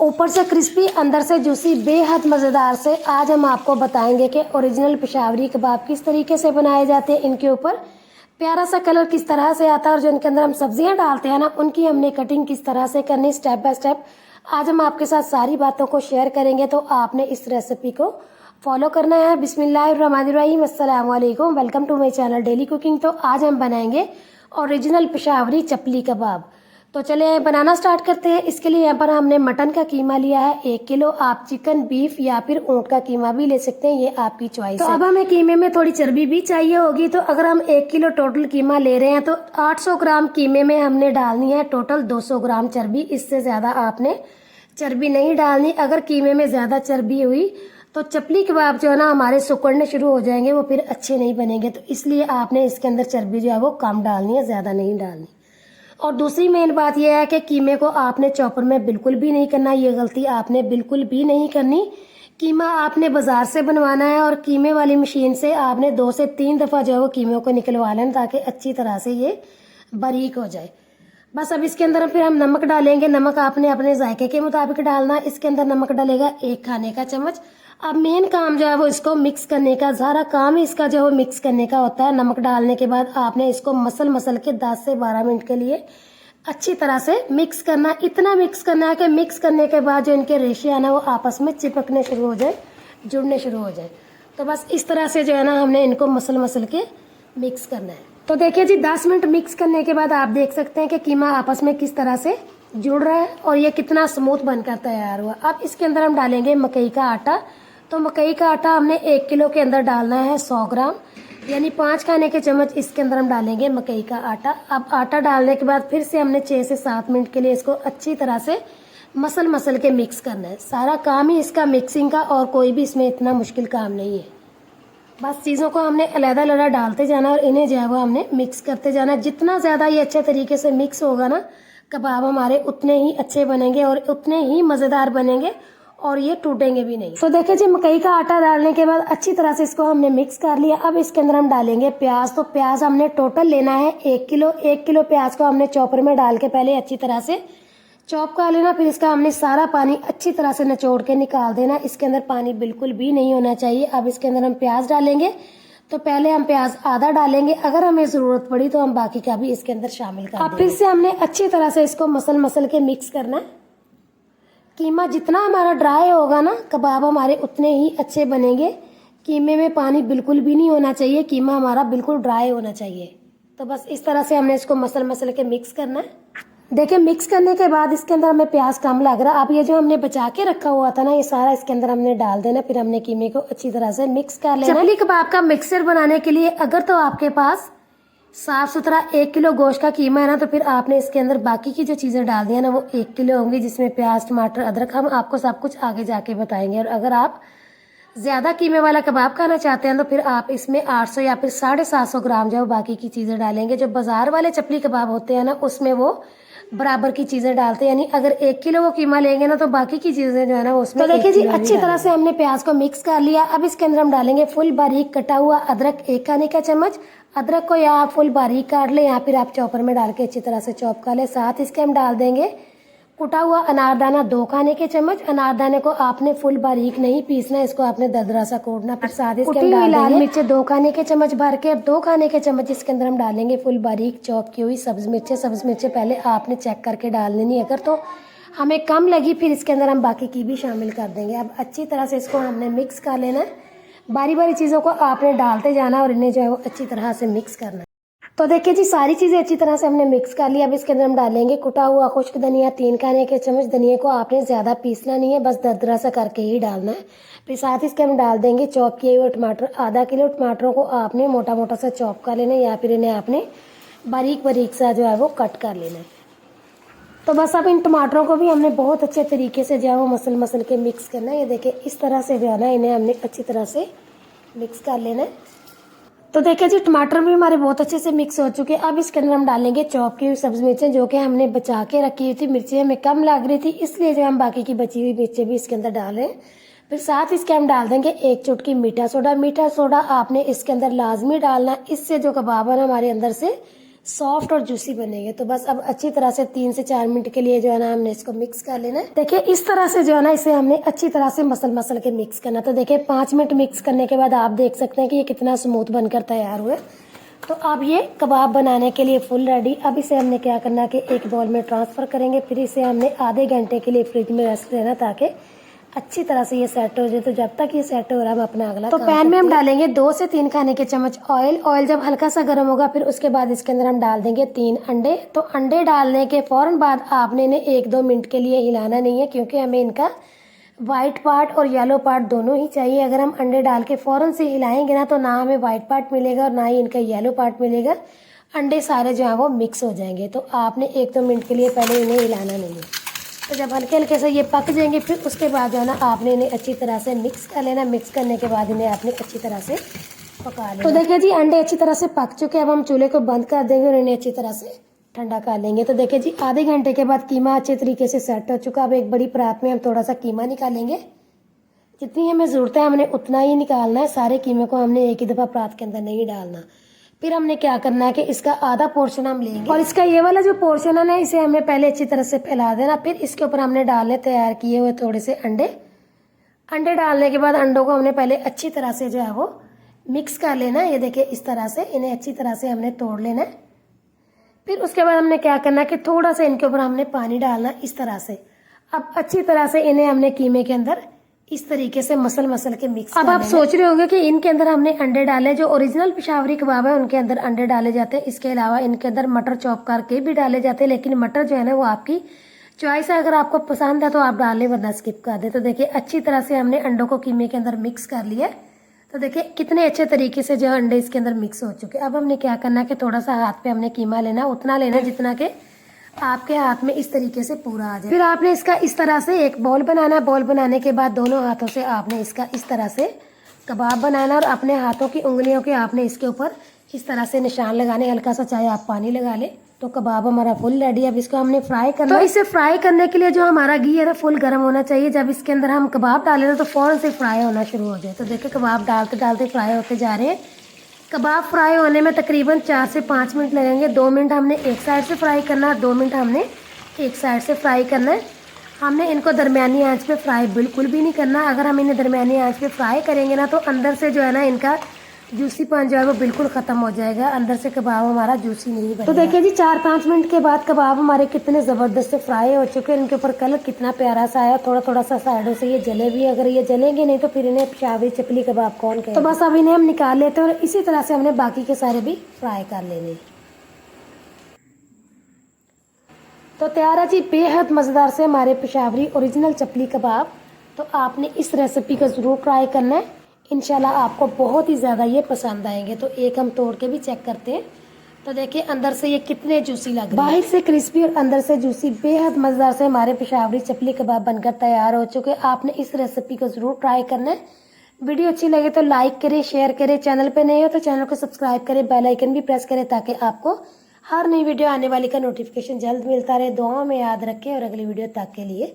ऊपर से क्रिस्पी अंदर से जूसी बेहद मज़ेदार से आज हम आपको बताएंगे कि ओरिजिनल पेशावरी कबाब किस तरीके से बनाए जाते हैं। इनके ऊपर प्यारा सा कलर किस तरह से आता है और जो इनके अंदर हम सब्जियां डालते हैं ना, उनकी हमने कटिंग किस तरह से करनी स्टेप बाय स्टेप आज हम आपके साथ सारी बातों को शेयर करेंगे। तो आपने इस रेसिपी को फॉलो करना है। बिस्मिल्लाहिर्रहमानिर्रहीम, अस्सलाम वालेकुम, welcome to my channel daily cooking. तो आज हम बनाएंगे ओरिजिनल पेशावरी चपली कबाब। तो चले बनाना स्टार्ट करते हैं। इसके लिए यहाँ पर हमने मटन का कीमा लिया है 1 किलो। आप चिकन, बीफ या फिर ऊँट का कीमा भी ले सकते हैं, ये आपकी चॉइस है। तो अब हमें कीमे में थोड़ी चर्बी भी चाहिए होगी। तो अगर हम 1 किलो टोटल कीमा ले रहे हैं तो 800 ग्राम कीमे में हमने डालनी है टोटल 200 ग्राम चर्बी। इससे ज़्यादा आपने चर्बी नहीं डालनी। अगर कीमे में ज़्यादा चर्बी हुई तो चपली कबाब जो है ना हमारे सिकुड़ने शुरू हो जाएंगे, वो फिर अच्छे नहीं बनेंगे। तो इसलिए आपने इसके अंदर चर्बी जो है वो कम डालनी है, ज़्यादा नहीं डालनी। और दूसरी मेन बात यह है कि कीमे को आपने चॉपर में बिल्कुल भी नहीं करना। ये गलती आपने बिल्कुल भी नहीं करनी। कीमा आपने बाजार से बनवाना है और कीमे वाली मशीन से आपने 2 से 3 दफ़ा जो है वो कीमे को निकलवा लेना, ताकि अच्छी तरह से ये बारीक हो जाए। बस अब इसके अंदर फिर हम नमक डालेंगे। नमक आपने अपने जायके के मुताबिक डालना। इसके अंदर नमक डालेगा 1 खाने का चम्मच। अब मेन काम जो है वो इसको मिक्स करने का, सारा काम ही इसका जो है मिक्स करने का होता है। नमक डालने के बाद आपने इसको मसल के 10 से 12 मिनट के लिए अच्छी तरह से मिक्स करना। इतना मिक्स करना है कि मिक्स करने के बाद जो इनके रेशे है ना वो आपस में चिपकने शुरू हो जाए, जुड़ने शुरू हो जाए। तो बस इस तरह से जो है ना हमने इनको मसल के मिक्स करना है। तो देखिए जी, 10 मिनट मिक्स करने के बाद आप देख सकते हैं कि कीमा आपस में किस तरह से जुड़ रहा है और ये कितना स्मूथ बनकर तैयार हुआ। अब इसके अंदर हम डालेंगे मकई का आटा। तो मकई का आटा हमने 1 किलो के अंदर डालना है 100 ग्राम, यानी 5 खाने के चम्मच इसके अंदर हम डालेंगे मकई का आटा। अब आटा डालने के बाद फिर से हमने 6 से 7 मिनट के लिए इसको अच्छी तरह से मसल के मिक्स करना है। सारा काम ही इसका मिक्सिंग का, और कोई भी इसमें इतना मुश्किल काम नहीं है। बस चीज़ों को हमने अलग-अलग डालते जाना और इन्हें जो है वो हमने मिक्स करते जाना। जितना ज़्यादा ये अच्छे तरीके से मिक्स होगा ना, कबाब हमारे उतने ही अच्छे बनेंगे और उतने ही मज़ेदार बनेंगे और ये टूटेंगे भी नहीं। तो देखिए जी, मकई का आटा डालने के बाद अच्छी तरह से इसको हमने मिक्स कर लिया। अब इसके अंदर हम डालेंगे प्याज। तो प्याज हमने टोटल लेना है 1 किलो। 1 किलो प्याज को हमने चॉपर में डाल के पहले अच्छी तरह से चॉप कर लेना। फिर इसका हमने सारा पानी अच्छी तरह से निचोड़ के निकाल देना। इसके अंदर पानी बिल्कुल भी नहीं होना चाहिए। अब इसके अंदर हम प्याज डालेंगे। तो पहले हम प्याज आधा डालेंगे, अगर हमें ज़रूरत पड़ी तो हम बाकी का भी इसके अंदर शामिल कर देंगे। अब फिर से हमने अच्छी तरह से इसको मसल के मिक्स करना है। कीमा जितना हमारा ड्राई होगा ना, कबाब हमारे उतने ही अच्छे बनेंगे। कीमे में पानी बिल्कुल भी नहीं होना चाहिए, कीमा हमारा बिल्कुल ड्राई होना चाहिए। तो बस इस तरह से हमने इसको मसल के मिक्स करना है। देखिए, मिक्स करने के बाद इसके अंदर हमें प्याज कम लग रहा है। अब ये जो हमने बचा के रखा हुआ था ना, ये सारा इसके अंदर हमने डाल देना। फिर हमने कीमे को अच्छी तरह से मिक्स कर लेना। चपली कबाब का मिक्सर बनाने के लिए अगर तो आपके पास साफ सुथरा 1 किलो गोश्त का कीमा है ना, तो फिर आपने इसके अंदर बाकी की जो चीज़ें डाल दी है ना वो 1 किलो होंगी, जिसमें प्याज, टमाटर, अदरक। हम आपको सब कुछ आगे जाके बताएंगे। और अगर आप ज़्यादा कीमे वाला कबाब खाना चाहते हैं तो फिर आप इसमें 800 या फिर 750 ग्राम जो बाकी की चीज़ें डालेंगे। जो बाजार वाले चपली कबाब होते हैं ना, उसमें वो बराबर की चीज़ें डालते हैं, यानी अगर 1 किलो वो कीमा लेंगे ना तो बाकी की चीज़ें जो है ना उसमें। तो देखिए जी, अच्छी तरह से हमने प्याज को मिक्स कर लिया। अब इसके अंदर हम डालेंगे फुल बारीक कटा हुआ अदरक 1 खाने का चम्मच। अदरक को या आप फुल बारीक काट लें या फिर आप चॉपर में डाल के अच्छी तरह से चॉप कर लें। साथ इसके हम डाल देंगे कुटा हुआ अनारदाना 2 खाने के चम्मच। अनारदाने को आपने फुल बारीक नहीं पीसना, इसको आपने दरदरा सा कूटना। फिर साथ इसके हम डाल लाल मिर्चें 2 खाने के चम्मच भर के। अब 2 खाने के चम्मच इसके अंदर हम डालेंगे फुल बारीक चॉप की हुई सब्ज मिर्चें। सब्ज मिर्चें पहले आपने चेक करके डाल लेनी, अगर तो हमें कम लगी फिर इसके अंदर हम बाकी की भी शामिल कर देंगे। अब अच्छी तरह से इसको हमने मिक्स कर लेना है। बारी बारी चीज़ों को आपने डालते जाना और इन्हें जो है वो अच्छी तरह से मिक्स करना है। तो देखिए जी, सारी चीज़ें अच्छी तरह से हमने मिक्स कर लिया। अब इसके अंदर हम डालेंगे कुटा हुआ खुश्क धनिया 3 खाने के चम्मच। धनिया को आपने ज़्यादा पीसना नहीं है, बस दरदरा सा करके ही डालना है। फिर साथ इसके हम डाल देंगे चॉप किए हुए टमाटर। आधा किलो टमाटरों को आपने मोटा मोटा सा चॉप कर लेना है या फिर इन्हें आपने बारीक सा जो है वो कट कर लेना है। तो बस अब इन टमाटरों को भी हमने बहुत अच्छे तरीके से जो है वो मसल के मिक्स करना है। ये देखिए, इस तरह से जो है ना इन्हें हमने अच्छी तरह से मिक्स कर लेना है। तो देखिए जी, टमाटर भी हमारे बहुत अच्छे से मिक्स हो चुके हैं। अब इसके अंदर हम डालेंगे चॉप की हुई सब्ज मिर्चें, जो कि हमने बचा के रखी हुई थी। मिर्चें हमें कम लग रही थी, इसलिए जो हम बाकी की बची हुई मिर्चें भी इसके अंदर डाल रहे हैं। फिर साथ इसके हम डाल देंगे 1 चुटकी मीठा सोडा। मीठा सोडा आपने इसके अंदर लाजमी डालना, इससे जो कबाब है ना हमारे अंदर से सॉफ्ट और जूसी बनेंगे। तो बस अब अच्छी तरह से 3 से 4 मिनट के लिए जो है ना हमने इसको मिक्स कर लेना है। देखिए इस तरह से जो है ना इसे हमने अच्छी तरह से मसल के मिक्स करना। तो देखिए 5 मिनट मिक्स करने के बाद आप देख सकते हैं कि ये कितना स्मूथ बनकर तैयार हुआ। तो अब ये कबाब बनाने के लिए फुल रेडी। अब इसे हमने क्या करना है कि एक बाउल में ट्रांसफ़र करेंगे, फिर इसे हमने आधे घंटे के लिए फ्रिज में रेस्ट देना ताकि अच्छी तरह से ये सेट हो जाए। तो जब तक ये सेट हो रहा है हम अपना अगला तो पैन में हम डालेंगे 2 से 3 खाने के चम्मच ऑयल। ऑयल जब हल्का सा गर्म होगा फिर उसके बाद इसके अंदर हम डाल देंगे 3 अंडे। तो अंडे डालने के फौरन बाद आपने इन्हें 1-2 मिनट के लिए हिलाना नहीं है, क्योंकि हमें इनका वाइट पार्ट और येलो पार्ट दोनों ही चाहिए। अगर हम अंडे डाल के फ़ौरन से हिलाएंगे ना तो ना हमें वाइट पार्ट मिलेगा और ना ही इनका येलो पार्ट मिलेगा। अंडे सारे जो है वो मिक्स हो जाएंगे। तो आपने 1-2 मिनट के लिए पहले इन्हें हिलाना नहीं है। तो जब हल्के हल्के से ये पक जाएंगे फिर उसके बाद जो है ना आपने इन्हें अच्छी तरह से मिक्स कर लेना। मिक्स करने के बाद इन्हें आपने अच्छी तरह से पका लेना। तो देखिए जी अंडे अच्छी तरह से पक चुके हैं। अब हम चूल्हे को बंद कर देंगे और इन्हें अच्छी तरह से ठंडा कर लेंगे। तो देखिए जी आधे घंटे के बाद कीमा अच्छे तरीके से सेट हो चुका। अब एक बड़ी परात में हम थोड़ा सा कीमा निकालेंगे। जितनी हमें ज़रूरत है हमने उतना ही निकालना है। सारे कीमे को हमने एक ही दफ़ा परात के अंदर नहीं डालना। फिर हमने क्या करना है कि इसका आधा पोर्शन हम लेंगे और इसका ये वाला जो पोर्शन है ना इसे हमने पहले अच्छी तरह से फैला देना। फिर इसके ऊपर हमने डालने तैयार किए हुए थोड़े से अंडे। अंडे डालने के बाद अंडों को हमने पहले अच्छी तरह से जो है वो मिक्स कर लेना है। ये देखिए इस तरह से इन्हें अच्छी तरह से हमने तोड़ लेना है। फिर उसके बाद हमने क्या करना है कि थोड़ा सा इनके ऊपर हमने पानी डालना इस तरह से। अब अच्छी तरह से इन्हें हमने कीमे के अंदर इस तरीके से मसल के मिक्स। अब आप सोच रहे होंगे कि इनके अंदर हमने अंडे डाले। जो ओरिजिनल पेशावरी कबाब है उनके अंदर अंडे डाले जाते हैं। इसके अलावा इनके अंदर मटर चॉप करके भी डाले जाते हैं, लेकिन मटर जो है ना वो आपकी चॉइस है। अगर आपको पसंद है तो आप डाल लें वरना स्किप कर दें। तो देखिए अच्छी तरह से हमने अंडों को कीमे के अंदर मिक्स कर लिया। तो देखिए कितने अच्छे तरीके से जो अंडे इसके अंदर मिक्स हो चुके। अब हमने क्या करना है कि थोड़ा सा हाथ पे हमने कीमा लेना, उतना लेना जितना के आपके हाथ में इस तरीके से पूरा आ जाए। फिर आपने इसका इस तरह से एक बॉल बनाना। बॉल बनाने के बाद दोनों हाथों से आपने इसका इस तरह से कबाब बनाना और अपने हाथों की उंगलियों के आपने इसके ऊपर इस तरह से निशान लगाने। हल्का सा चाहे आप पानी लगा ले। तो कबाब हमारा फुल रेडी। अब इसको हमने फ्राई करना। तो इसे फ्राई करने के लिए जो हमारा घी है ना फुल गर्म होना चाहिए। जब इसके अंदर हम कबाब डालें तो फौरन से फ्राई होना शुरू हो जाए। तो देखिए कबाब डालते डालते फ्राई होते जा रहे हैं। कबाब फ्राई होने में तकरीबन 4 से 5 मिनट लगेंगे। 2 मिनट हमने एक साइड से फ्राई करना है, 2 मिनट हमने एक साइड से फ्राई करना है। हमने इनको दरमियानी आंच पे फ्राई बिल्कुल भी नहीं करना। अगर हम इन्हें दरमियानी आंच पे फ्राई करेंगे ना तो अंदर से जो है ना इनका जूसीपन जो है वो बिल्कुल ख़त्म हो जाएगा। अंदर से कबाब हमारा जूसी नहीं बनेगा। तो देखिए जी 4-5 मिनट के बाद कबाब हमारे कितने ज़बरदस्त से फ्राई हो चुके हैं। इनके ऊपर कलर कितना प्यारा सा आया। थोड़ा थोड़ा सा साइडों से ये जले भी। अगर ये जलेंगे नहीं तो फिर इन्हें पेशावरी चपली कबाब कौन कहे। तो बस अब इन्हें हम निकाल लेते हैं और इसी तरह से हमने बाकी के सारे भी फ्राई कर लेने। तो तैयार है जी बेहद मज़ेदार से हमारे पेशावरी ओरिजिनल चपली कबाब। तो आपने इस रेसिपी को ज़रूर ट्राई करना है। इंशाल्लाह आपको बहुत ही ज़्यादा ये पसंद आएंगे। तो एक हम तोड़ के भी चेक करते हैं। तो देखिए अंदर से ये कितने जूसी लग रहे हैं। बाहर से क्रिस्पी और अंदर से जूसी बेहद मज़ेदार से हमारे पेशावरी चपली कबाब बनकर तैयार हो चुके हैं। आपने इस रेसिपी को ज़रूर ट्राई करना है। वीडियो अच्छी लगे तो लाइक करें, शेयर करें। चैनल पर नए हो तो चैनल को सब्सक्राइब करें, बेल आइकन भी प्रेस करें ताकि आपको हर नई वीडियो आने वाली का नोटिफिकेशन जल्द मिलता रहे। दुआओं में याद रखें और अगली वीडियो तक के लिए